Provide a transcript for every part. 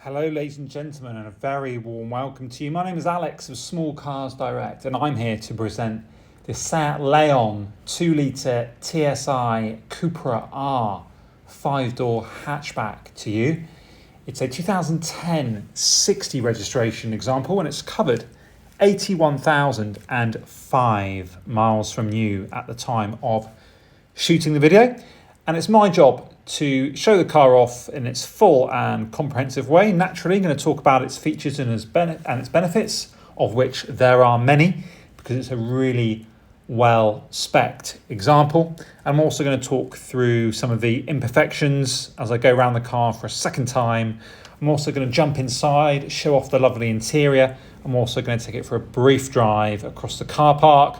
Hello ladies and gentlemen, and a very warm welcome to you. My name is Alex of Small Cars Direct, and I'm here to present the Seat Leon 2-litre TSI Cupra R 5-door hatchback to you. It's a 2010 60 registration example, and it's covered 81,005 miles from new at the time of shooting the video. And it's my job to show the car off in its full and comprehensive way. Naturally, I'm going to talk about its features and its benefits, of which there are many, because it's a really well-spec'd example. I'm also going to talk through some of the imperfections as I go around the car for a second time. I'm also going to jump inside, show off the lovely interior. I'm also going to take it for a brief drive across the car park,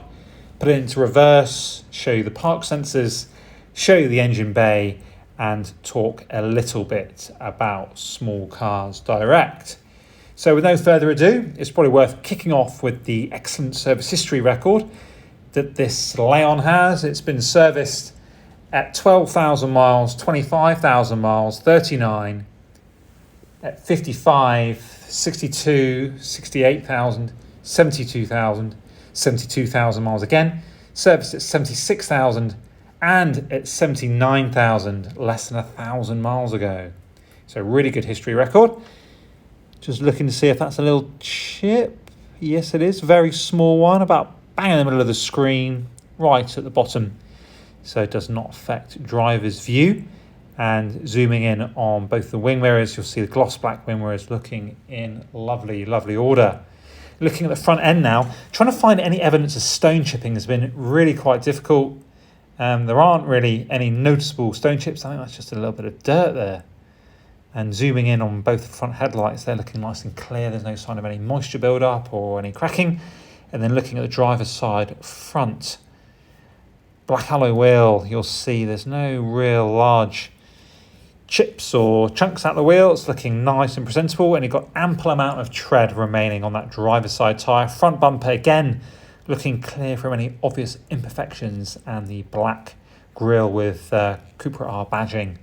put it into reverse, show you the park sensors, show you the engine bay, and talk a little bit about Small Cars Direct. So with no further ado, it's probably worth kicking off with the excellent service history record that this Leon has. It's been serviced at 12,000 miles, 25,000 miles, 39, at 55, 62, 68,000, 72,000, 72,000 miles again, serviced at 76,000, and at 79,000 less than 1,000 miles ago. So really good history record. Just looking to see if that's a little chip. Yes, it is. Very small one, about bang in the middle of the screen, right at the bottom. So it does not affect driver's view. And zooming in on both the wing mirrors, you'll see the gloss black wing mirrors looking in lovely, lovely order. Looking at the front end now, trying to find any evidence of stone chipping has been really quite difficult. There aren't really any noticeable stone chips. I think that's just a little bit of dirt there. And zooming in on both the front headlights, they're looking nice and clear. There's no sign of any moisture build-up or any cracking. And then looking at the driver's side front, black alloy wheel, you'll see there's no real large chips or chunks out the wheel. It's looking nice and presentable, and you've got ample amount of tread remaining on that driver's side tyre. Front bumper, again, looking clear from any obvious imperfections, and the black grille with Cupra R badging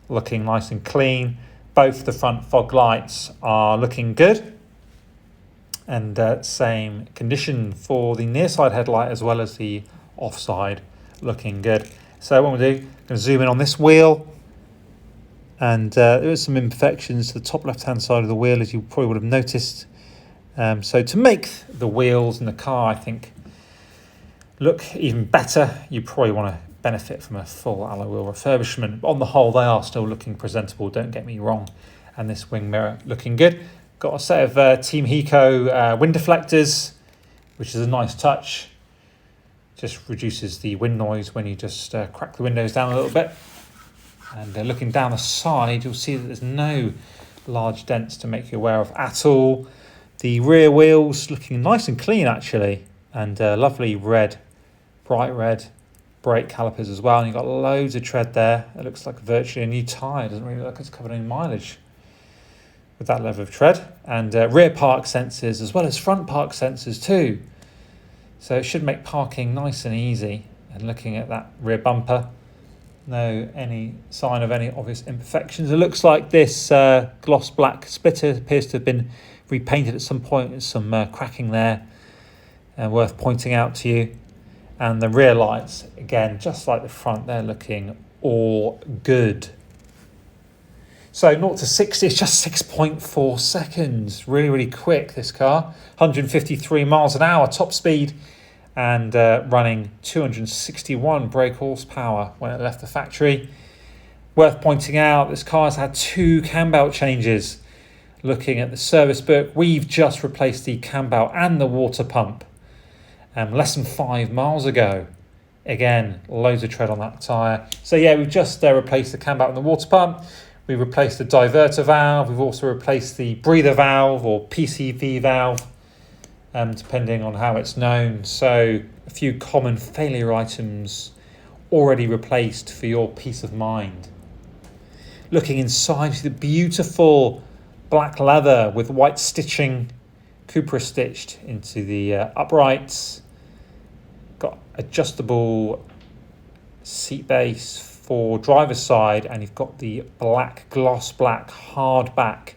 looking nice and clean. Both the front fog lights are looking good, and same condition for the near side headlight as well as the offside, looking good. So what we'll do, I'm going to zoom in on this wheel, and there is some imperfections to the top left hand side of the wheel, as you probably would have noticed. So to make the wheels in the car, I think, look even better, you probably want to benefit from a full alloy wheel refurbishment. On the whole, they are still looking presentable, don't get me wrong. And this wing mirror looking good. Got a set of Team Hiko wind deflectors, which is a nice touch. Just reduces the wind noise when you just crack the windows down a little bit. And looking down the side, you'll see that there's no large dents to make you aware of at all. The rear wheels looking nice and clean, actually, and lovely red, bright red brake calipers as well. And you've got loads of tread there. It looks like virtually a new tyre. It doesn't really look like it's covered any mileage with that level of tread. And rear park sensors as well as front park sensors too. So it should make parking nice and easy. And looking at that rear bumper, no any sign of any obvious imperfections. It looks like this gloss black splitter appears to have been repainted at some point. There's some cracking there, worth pointing out to you. And the rear lights, again, just like the front, they're looking all good. So 0 to 60 is just 6.4 seconds. Really, really quick, this car. 153 miles an hour top speed, and running 261 brake horsepower when it left the factory. Worth pointing out, this car has had 2 cam belt changes. Looking at the service book, we've just replaced the cam belt and the water pump less than 5 miles ago. Again, loads of tread on that tyre. So yeah, we've just replaced the cam belt and the water pump. We've replaced the diverter valve. We've also replaced the breather valve or PCV valve, depending on how it's known. So a few common failure items already replaced for your peace of mind. Looking inside, you see the beautiful black leather with white stitching, Cupra stitched into the uprights. Got adjustable seat base for driver's side, and you've got the black gloss black hardback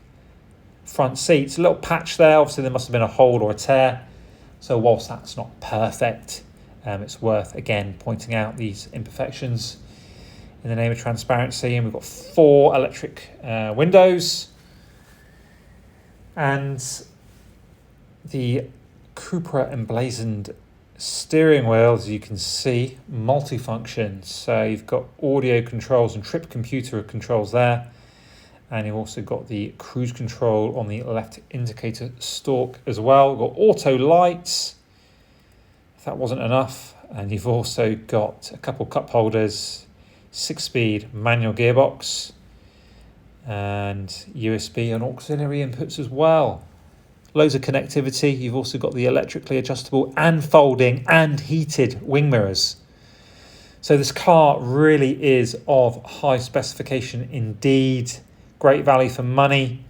front seats. A little patch there, obviously there must have been a hole or a tear. So whilst that's not perfect, it's worth, again, pointing out these imperfections in the name of transparency. And we've got 4 electric windows. And the Cupra emblazoned steering wheel, as you can see, multifunction. So you've got audio controls and trip computer controls there. And you've also got the cruise control on the left indicator stalk as well. We've got auto lights, if that wasn't enough. And you've also got a couple cup holders, 6-speed manual gearbox, and USB and auxiliary inputs as well. Loads of connectivity. You've also got the electrically adjustable and folding and heated wing mirrors. So this car really is of high specification indeed. Great value for money.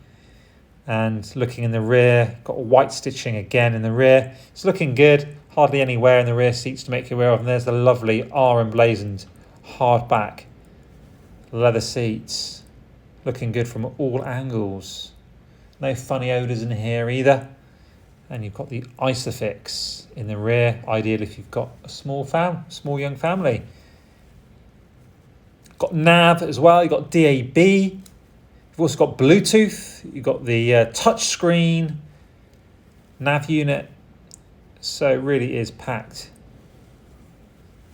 And looking in the rear, got white stitching again in the rear. It's looking good. Hardly any wear in the rear seats to make you aware of. And there's the lovely R emblazoned hardback leather seats. Looking good from all angles. No funny odours in here either. And you've got the Isofix in the rear, ideal if you've got a small young family. Got nav as well, you've got DAB. You've also got Bluetooth. You've got the touch screen, nav unit. So it really is packed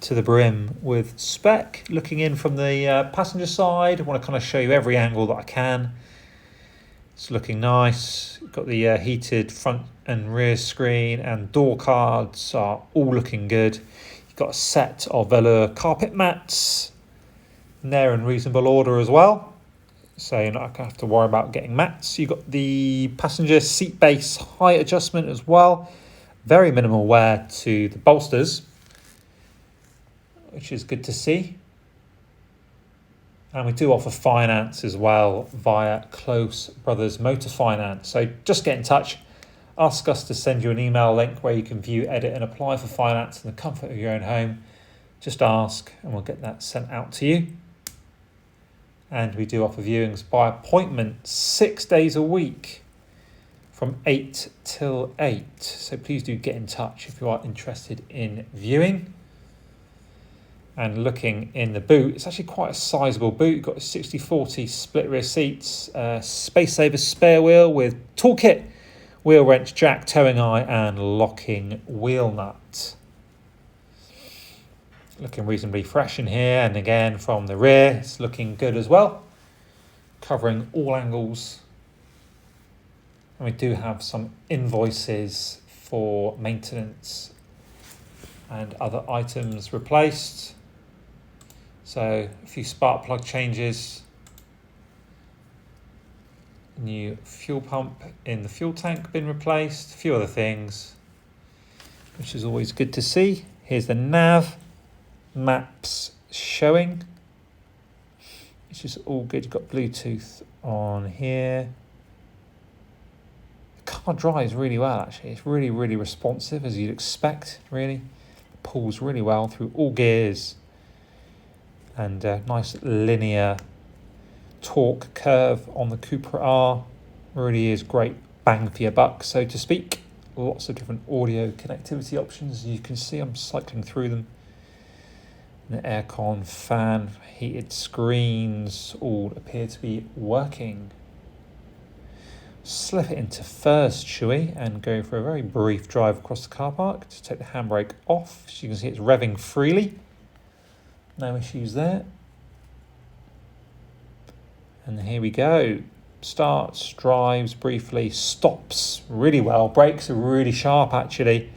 to the brim with spec. Looking in from the passenger side, I want to kind of show you every angle that I can. It's looking nice. You've got the heated front and rear screen, and door cards are all looking good. You've got a set of velour carpet mats, and they're in reasonable order as well. So you're not going to have to worry about getting mats. You've got the passenger seat base height adjustment as well. Very minimal wear to the bolsters, which is good to see. And we do offer finance as well via Close Brothers Motor Finance. So just get in touch. Ask us to send you an email link where you can view, edit and apply for finance in the comfort of your own home. Just ask and we'll get that sent out to you. And we do offer viewings by appointment 6 days a week from 8 till 8. So please do get in touch if you are interested in viewing. And looking in the boot, it's actually quite a sizable boot. You've got a 60/40 split rear seats, space saver spare wheel with toolkit, wheel wrench, jack, towing eye and locking wheel nut. Looking reasonably fresh in here, and again from the rear it's looking good as well, covering all angles. And we do have some invoices for maintenance and other items replaced. So a few spark plug changes, new fuel pump in the fuel tank been replaced, a few other things, which is always good to see. Here's the nav, maps showing, which is all good. You've got Bluetooth on here. The car drives really well actually. It's really, really responsive as you'd expect, really. Pulls really well through all gears. And a nice linear torque curve on the Cupra R. Really is great bang for your buck, so to speak. Lots of different audio connectivity options. You can see I'm cycling through them. An aircon, fan, heated screens all appear to be working. Slip it into first, shall we? And go for a very brief drive across the car park. Just take the handbrake off. So you can see it's revving freely. No issues there. And here we go. Starts, drives briefly, stops really well. Brakes are really sharp actually.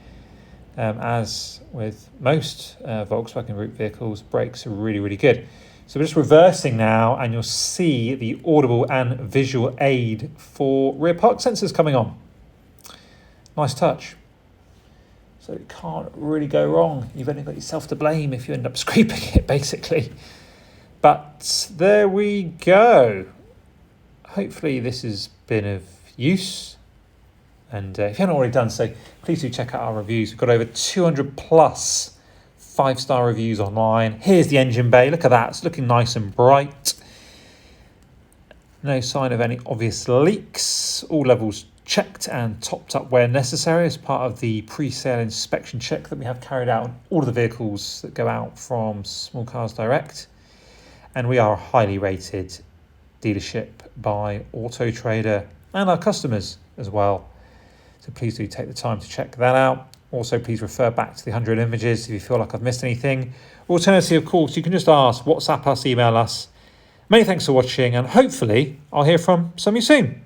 As with most Volkswagen Group vehicles, brakes are really, really good. So we're just reversing now and you'll see the audible and visual aid for rear park sensors coming on. Nice touch. So it can't really go wrong. You've only got yourself to blame if you end up scraping it, basically. But there we go. Hopefully this has been of use. And if you haven't already done so, please do check out our reviews. We've got over 200 plus 5-star reviews online. Here's the engine bay. Look at that. It's looking nice and bright. No sign of any obvious leaks. All levels checked and topped up where necessary as part of the pre-sale inspection check that we have carried out on all of the vehicles that go out from Small Cars Direct. And we are a highly rated dealership by Auto Trader and our customers as well. So please do take the time to check that out. Also, please refer back to the 100 images if you feel like I've missed anything. Alternatively, of course, you can just ask, WhatsApp us, email us. Many thanks for watching, and hopefully I'll hear from some of you soon.